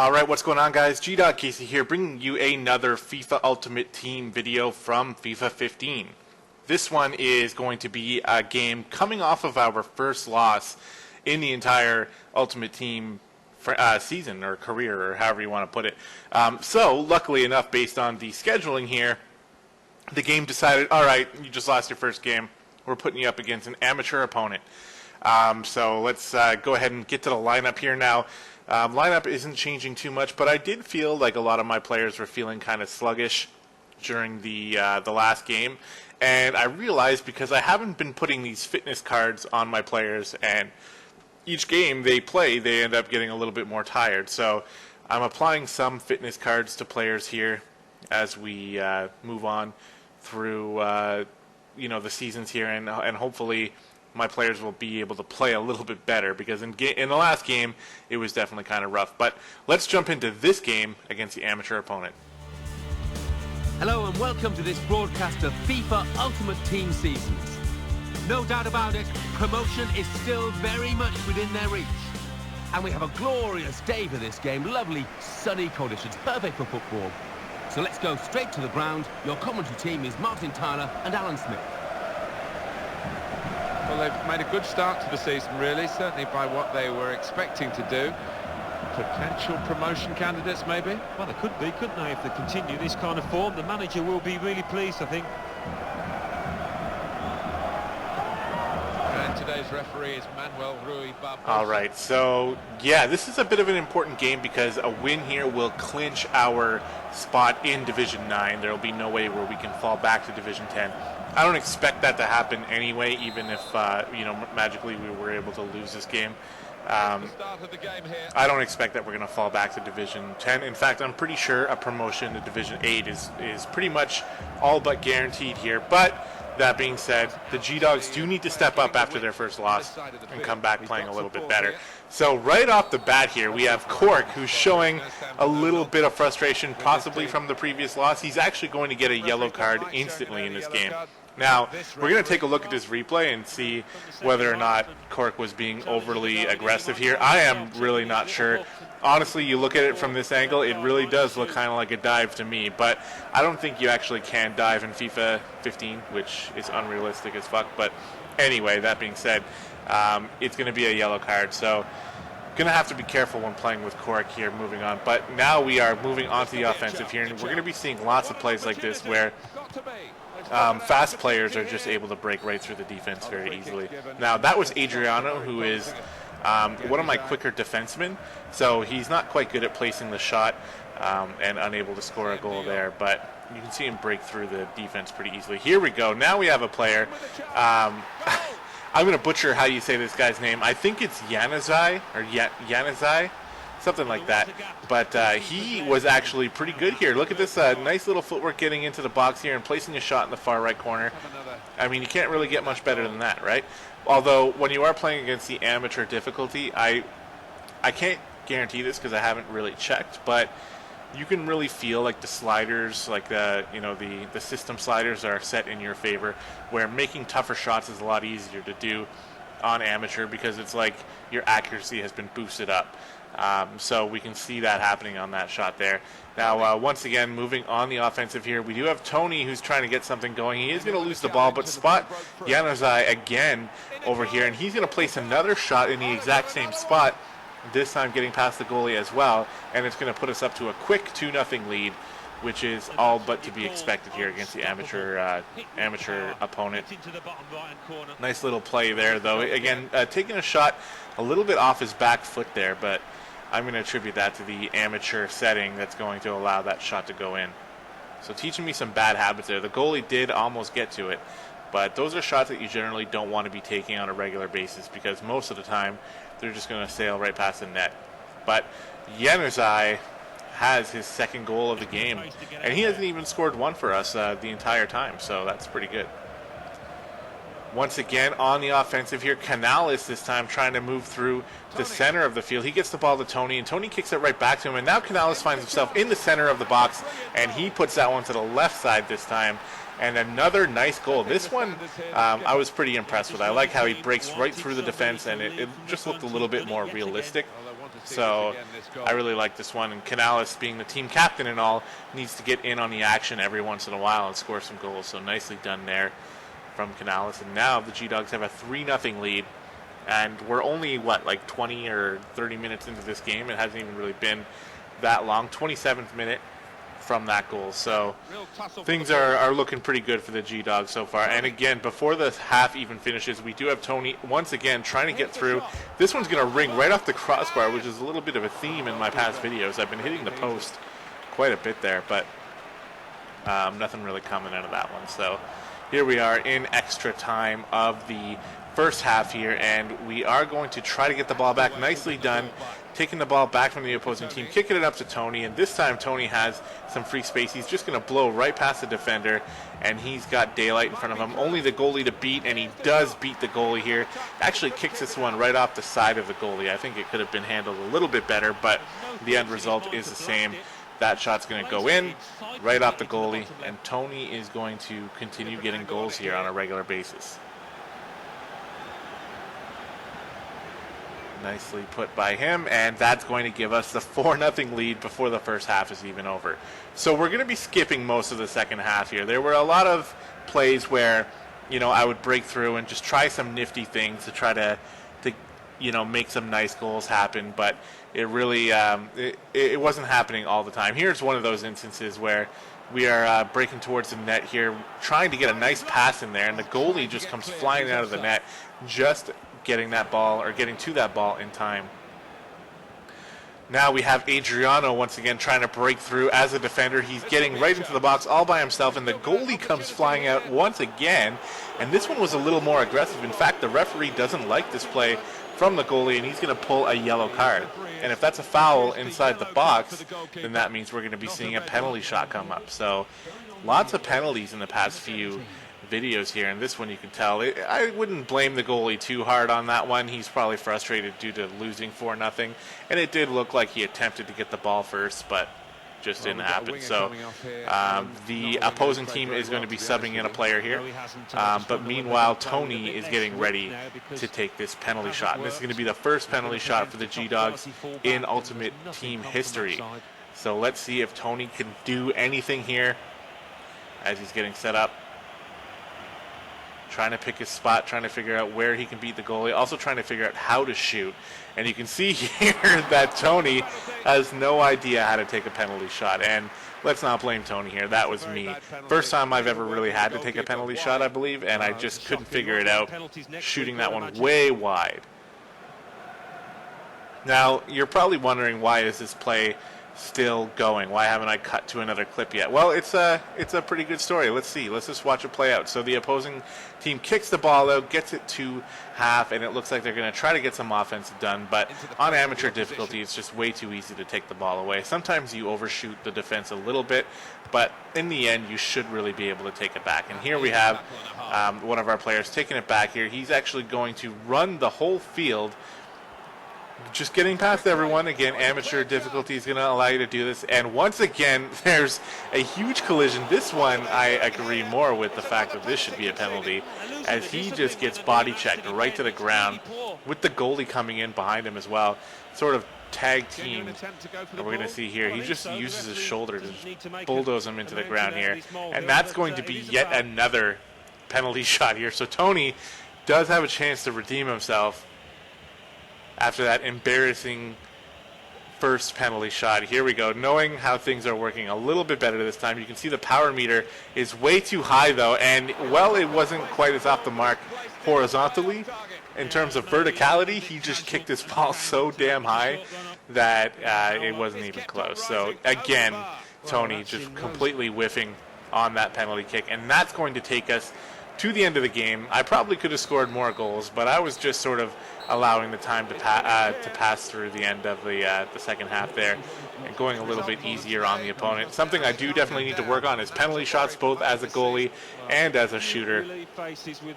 Alright, what's going on, guys? gdoggcasey here, bringing you another FIFA Ultimate Team video from FIFA 15. This one is going to be a game coming off of our first loss in the entire Ultimate Team season, or career, or however you want to put it. So, luckily enough, based on the scheduling here, the game decided, alright, you just lost your first game, we're putting you up against an amateur opponent. So let's go ahead and get to the lineup here now. Lineup isn't changing too much, but I did feel like a lot of my players were feeling kind of sluggish during the last game, and I realized because I haven't been putting these fitness cards on my players, and each game they play, they end up getting a little bit more tired. So I'm applying some fitness cards to players here as we move on through the seasons here, and hopefully my players will be able to play a little bit better, because in the last game it was definitely kind of rough. But let's jump into this game against the amateur opponent. Hello and welcome to this broadcast of FIFA Ultimate Team Seasons. No doubt about it, promotion is still very much within their reach. And we have a glorious day for this game. Lovely sunny conditions, perfect for football. So let's go straight to the ground. Your commentary team is Martin Tyler and Alan Smith. Well, they've made a good start to the season, really, certainly by what they were expecting to do. Potential promotion candidates, maybe? Well, they could be, couldn't they, if they continue this kind of form? The manager will be really pleased, I think. And today's referee is Manuel Rui Barbosa. All right, so yeah, this is a bit of an important game because a win here will clinch our spot in Division 9. There will be no way where we can fall back to Division 10. I don't expect that to happen anyway, even if magically we were able to lose this game. I don't expect that we're going to fall back to Division 10. In fact, I'm pretty sure a promotion to Division 8 is pretty much all but guaranteed here. But that being said, the G-Dogs do need to step up after their first loss and come back playing a little bit better. So right off the bat here, we have Cork, who's showing a little bit of frustration, possibly from the previous loss. He's actually going to get a yellow card instantly in this game. Now, we're going to take a look at this replay and see whether or not Cork was being overly aggressive here. I am really not sure. Honestly, you look at it from this angle, it really does look kind of like a dive to me, but I don't think you actually can dive in FIFA 15, which is unrealistic as fuck. But anyway, that being said, it's going to be a yellow card, so going to have to be careful when playing with Cork here, moving on. But now we are moving on to the offensive here, and we're going to be seeing lots of plays like this where fast players are just able to break right through the defense very easily. Now, that was Adriano, who is one of my quicker defensemen, so he's not quite good at placing the shot and unable to score a goal there, but you can see him break through the defense pretty easily. Here we go. Now we have a player. I'm going to butcher how you say this guy's name. I think it's Januzaj, or Januzaj, something like that. But he was actually pretty good here. Look at this nice little footwork getting into the box here and placing a shot in the far right corner. I mean, you can't really get much better than that, right? Although, when you are playing against the amateur difficulty, I can't guarantee this because I haven't really checked, but you can really feel like the sliders, like the system sliders are set in your favor, where making tougher shots is a lot easier to do on amateur because it's like your accuracy has been boosted up. So we can see that happening on that shot there. Now, once again, moving on the offensive here, we do have Tony who's trying to get something going. He is going to lose the ball, but spot Januzaj again over here, and he's going to place another shot in the exact same spot, this time getting past the goalie as well, and it's going to put us up to a quick 2-0 lead, which is all but to be expected here against the amateur opponent. Nice little play there, though. Again, taking a shot a little bit off his back foot there, but I'm going to attribute that to the amateur setting that's going to allow that shot to go in. So teaching me some bad habits there. The goalie did almost get to it, but those are shots that you generally don't want to be taking on a regular basis because most of the time they're just going to sail right past the net. But Januzaj has his second goal of the game, and he hasn't even scored one for us the entire time, so that's pretty good. Once again on the offensive here, Canales this time trying to move through the center of the field. He gets the ball to Tony, and Tony kicks it right back to him, and now Canales finds himself in the center of the box, and he puts that one to the left side this time, and another nice goal. This one I was pretty impressed with. I like how he breaks right through the defense, and it just looked a little bit more realistic. So I really like this one. And Canales, being the team captain and all, needs to get in on the action every once in a while and score some goals. So nicely done there from Canales. And now the G-Dogs have a 3-0 lead. And we're only, like 20 or 30 minutes into this game. It hasn't even really been that long. 27th minute from that goal. So things are looking pretty good for the G-Dogs so far. And again, before the half even finishes, we do have Tony once again trying to get through. This one's going to ring right off the crossbar, which is a little bit of a theme in my past videos. I've been hitting the post quite a bit there, but nothing really coming out of that one. So here we are in extra time of the first half here, and we are going to try to get the ball back. Nicely done, taking the ball back from the opposing team, kicking it up to Tony, and this time Tony has some free space. He's just going to blow right past the defender, and he's got daylight in front of him. Only the goalie to beat, and he does beat the goalie here. Actually kicks this one right off the side of the goalie. I think it could have been handled a little bit better, but the end result is the same. That shot's going to go in right off the goalie, and Tony is going to continue getting goals here on a regular basis. Nicely put by him, and that's going to give us the 4-0 lead before the first half is even over. So we're going to be skipping most of the second half here. There were a lot of plays where, I would break through and just try some nifty things to try to make some nice goals happen, but it really it wasn't happening all the time. Here's one of those instances where we are breaking towards the net here, trying to get a nice pass in there, and the goalie just comes flying out of the net, just getting that ball, or getting to that ball in time. Now we have Adriano once again trying to break through as a defender. He's getting right into the box all by himself, and the goalie comes flying out once again, and this one was a little more aggressive. In fact, the referee doesn't like this play from the goalie, and he's going to pull a yellow card. And if that's a foul inside the box, then that means we're going to be seeing a penalty shot come up. So lots of penalties in the past few videos here, and this one you can tell. I wouldn't blame the goalie too hard on that one. He's probably frustrated due to losing 4-0, and it did look like he attempted to get the ball first, but just didn't happen. So the opposing team is going to be subbing in a player here, but meanwhile Tony is getting ready to take this penalty shot, and this is going to be the first penalty shot for the G-Dogs in Ultimate Team history. So let's see if Tony can do anything here as he's getting set up, trying to pick his spot, trying to figure out where he can beat the goalie, also trying to figure out how to shoot. And you can see here that Tony has no idea how to take a penalty shot. And let's not blame Tony here. That was me. First time I've ever really had to take a penalty shot, I believe, and I just couldn't figure it out, shooting that one way wide. Now, you're probably wondering, why is this play still going? Why haven't I cut to another clip yet? Well, it's a pretty good story. Let's see. Let's just watch it play out. So the opposing team kicks the ball out, gets it to half, and it looks like they're going to try to get some offense done, but on amateur difficulty, it's just way too easy to take the ball away. Sometimes you overshoot the defense a little bit, but in the end, you should really be able to take it back. And here we have one of our players taking it back here. He's actually going to run the whole field, just getting past everyone. Again, amateur difficulty is going to allow you to do this. And once again, there's a huge collision. This one, I agree more with the fact that this should be a penalty, as he just gets body checked right to the ground, with the goalie coming in behind him as well. Sort of tag team that we're going to see here. He just uses his shoulder to bulldoze him into the ground here. And that's going to be yet another penalty shot here. So Tony does have a chance to redeem himself after that embarrassing first penalty shot. Here we go, knowing how things are working a little bit better this time. You can see the power meter is way too high though, and well, it wasn't quite as off the mark horizontally. In terms of verticality, he just kicked this ball so damn high that it wasn't even close. So again, Tony just completely whiffing on that penalty kick, and that's going to take us to the end of the game. I probably could have scored more goals, but I was just sort of allowing the time to pass through the end of the second half there, and going a little bit easier on the opponent. Something I do definitely need to work on is penalty shots, both as a goalie and as a shooter,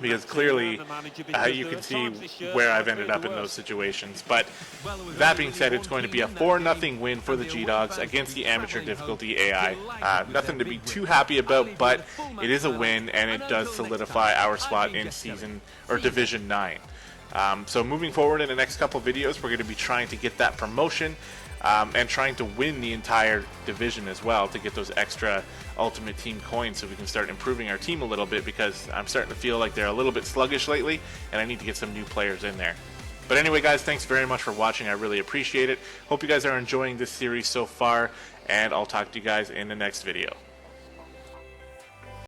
because clearly you can see where I've ended up in those situations. But that being said, it's going to be a 4-0 win for the G-Dogs against the amateur difficulty AI. Nothing to be too happy about, but it is a win, and it does solidify our spot in Division 9. So moving forward in the next couple videos, we're going to be trying to get that promotion and trying to win the entire division as well to get those extra Ultimate Team coins so we can start improving our team a little bit, because I'm starting to feel like they're a little bit sluggish lately and I need to get some new players in there. But anyway, guys, thanks very much for watching. I really appreciate it. Hope you guys are enjoying this series so far, and I'll talk to you guys in the next video.